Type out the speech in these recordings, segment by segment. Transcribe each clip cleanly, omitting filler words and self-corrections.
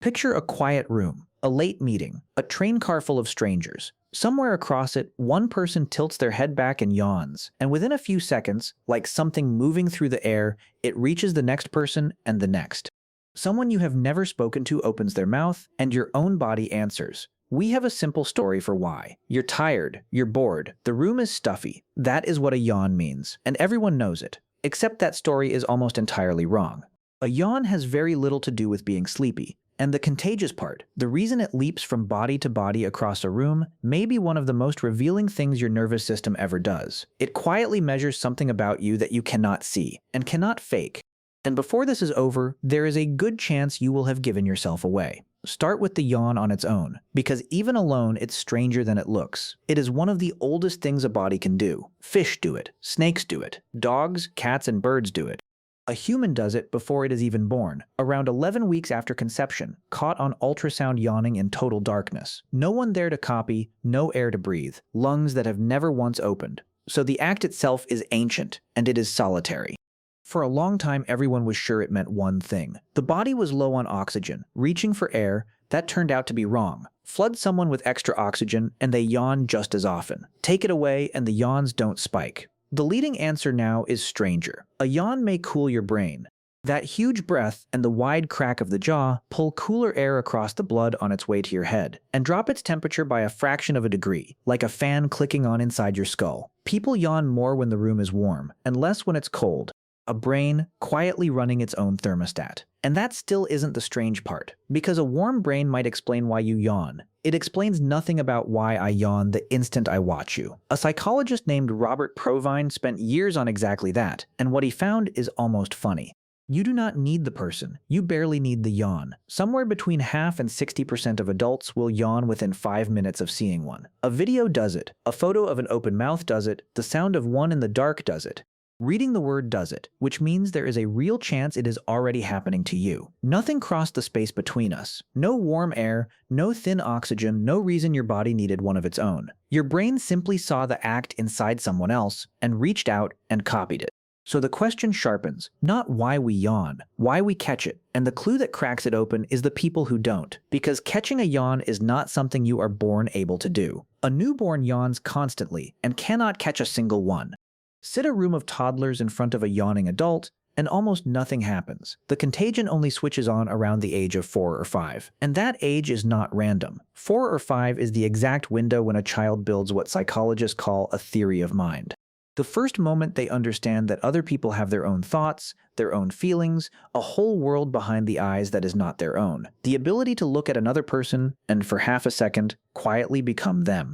Picture a quiet room, a late meeting, a train car full of strangers. Somewhere across it, one person tilts their head back and yawns, and within a few seconds, like something moving through the air, it reaches the next person and the next. Someone you have never spoken to opens their mouth, and your own body answers. We have a simple story for why. You're tired, you're bored, the room is stuffy. That is what a yawn means, and everyone knows it. Except that story is almost entirely wrong. A yawn has very little to do with being sleepy. And the contagious part, the reason it leaps from body to body across a room, may be one of the most revealing things your nervous system ever does. It quietly measures something about you that you cannot see and cannot fake. And before this is over, there is a good chance you will have given yourself away. Start with the yawn on its own, because even alone it's stranger than it looks. It is one of the oldest things a body can do. Fish do it, snakes do it, dogs, cats, and birds do it. A human does it before it is even born, around 11 weeks after conception, caught on ultrasound yawning in total darkness. No one there to copy, no air to breathe, lungs that have never once opened. So the act itself is ancient, and it is solitary. For a long time, everyone was sure it meant one thing. The body was low on oxygen, reaching for air. That turned out to be wrong. Flood someone with extra oxygen, and they yawn just as often. Take it away, and the yawns don't spike. The leading answer now is stranger. A yawn may cool your brain. That huge breath and the wide crack of the jaw pull cooler air across the blood on its way to your head and drop its temperature by a fraction of a degree, like a fan clicking on inside your skull. People yawn more when the room is warm and less when it's cold. A brain quietly running its own thermostat. And that still isn't the strange part, because a warm brain might explain why you yawn. It explains nothing about why I yawn the instant I watch you. A psychologist named Robert Provine spent years on exactly that, and what he found is almost funny. You do not need the person, you barely need the yawn. Somewhere between half and 60% of adults will yawn within 5 minutes of seeing one. A video does it, a photo of an open mouth does it, the sound of one in the dark does it. Reading the word does it, which means there is a real chance it is already happening to you. Nothing crossed the space between us. No warm air, no thin oxygen, no reason your body needed one of its own. Your brain simply saw the act inside someone else and reached out and copied it. So the question sharpens, not why we yawn, why we catch it, and the clue that cracks it open is the people who don't. Because catching a yawn is not something you are born able to do. A newborn yawns constantly and cannot catch a single one. Sit a room of toddlers in front of a yawning adult, and almost nothing happens. The contagion only switches on around the age of 4 or 5. And that age is not random. 4 or 5 is the exact window when a child builds what psychologists call a theory of mind. The first moment they understand that other people have their own thoughts, their own feelings, a whole world behind the eyes that is not their own. The ability to look at another person and for half a second, quietly become them.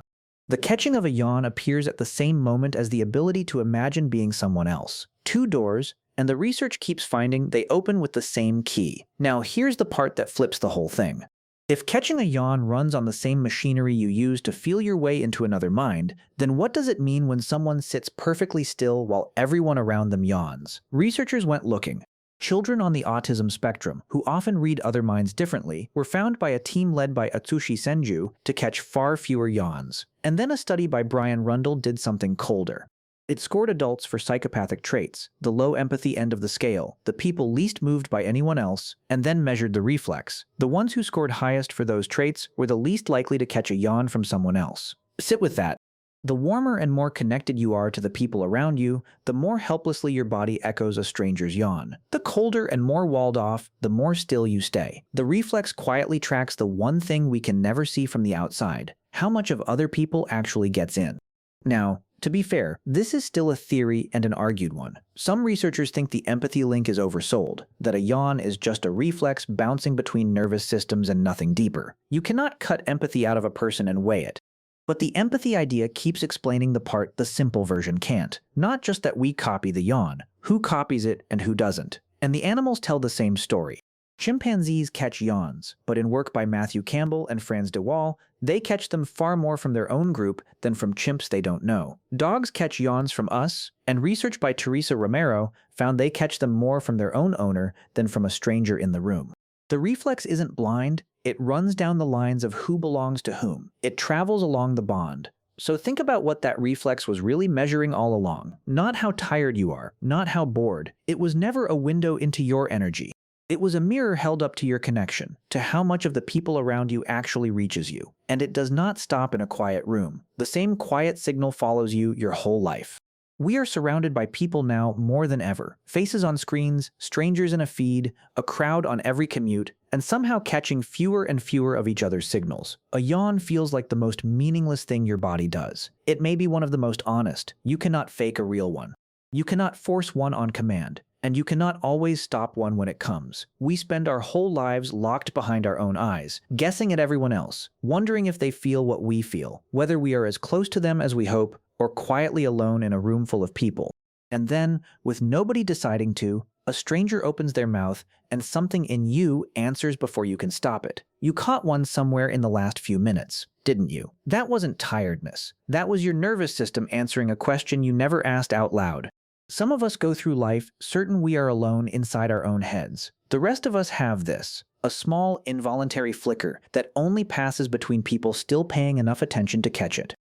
The catching of a yawn appears at the same moment as the ability to imagine being someone else. 2 doors, and the research keeps finding they open with the same key. Now here's the part that flips the whole thing. If catching a yawn runs on the same machinery you use to feel your way into another mind, then what does it mean when someone sits perfectly still while everyone around them yawns? Researchers went looking. Children on the autism spectrum, who often read other minds differently, were found by a team led by Atsushi Senju to catch far fewer yawns. And then a study by Brian Rundle did something colder. It scored adults for psychopathic traits, the low empathy end of the scale, the people least moved by anyone else, and then measured the reflex. The ones who scored highest for those traits were the least likely to catch a yawn from someone else. Sit with that. The warmer and more connected you are to the people around you, the more helplessly your body echoes a stranger's yawn. The colder and more walled off, the more still you stay. The reflex quietly tracks the one thing we can never see from the outside: how much of other people actually gets in. Now, to be fair, this is still a theory and an argued one. Some researchers think the empathy link is oversold, that a yawn is just a reflex bouncing between nervous systems and nothing deeper. You cannot cut empathy out of a person and weigh it. But the empathy idea keeps explaining the part the simple version can't. Not just that we copy the yawn, who copies it and who doesn't. And the animals tell the same story. Chimpanzees catch yawns, but in work by Matthew Campbell and Franz de Waal, they catch them far more from their own group than from chimps they don't know. Dogs catch yawns from us, and research by Teresa Romero found they catch them more from their own owner than from a stranger in the room. The reflex isn't blind, it runs down the lines of who belongs to whom. It travels along the bond. So think about what that reflex was really measuring all along. Not how tired you are, not how bored. It was never a window into your energy. It was a mirror held up to your connection, to how much of the people around you actually reaches you. And it does not stop in a quiet room. The same quiet signal follows you your whole life. We are surrounded by people now more than ever. Faces on screens, strangers in a feed, a crowd on every commute, and somehow catching fewer and fewer of each other's signals. A yawn feels like the most meaningless thing your body does. It may be one of the most honest. You cannot fake a real one. You cannot force one on command. And you cannot always stop one when it comes. We spend our whole lives locked behind our own eyes, guessing at everyone else, wondering if they feel what we feel, whether we are as close to them as we hope, or quietly alone in a room full of people. And then, with nobody deciding to, a stranger opens their mouth and something in you answers before you can stop it. You caught one somewhere in the last few minutes, didn't you? That wasn't tiredness. That was your nervous system answering a question you never asked out loud. Some of us go through life certain we are alone inside our own heads. The rest of us have this, a small involuntary flicker that only passes between people still paying enough attention to catch it.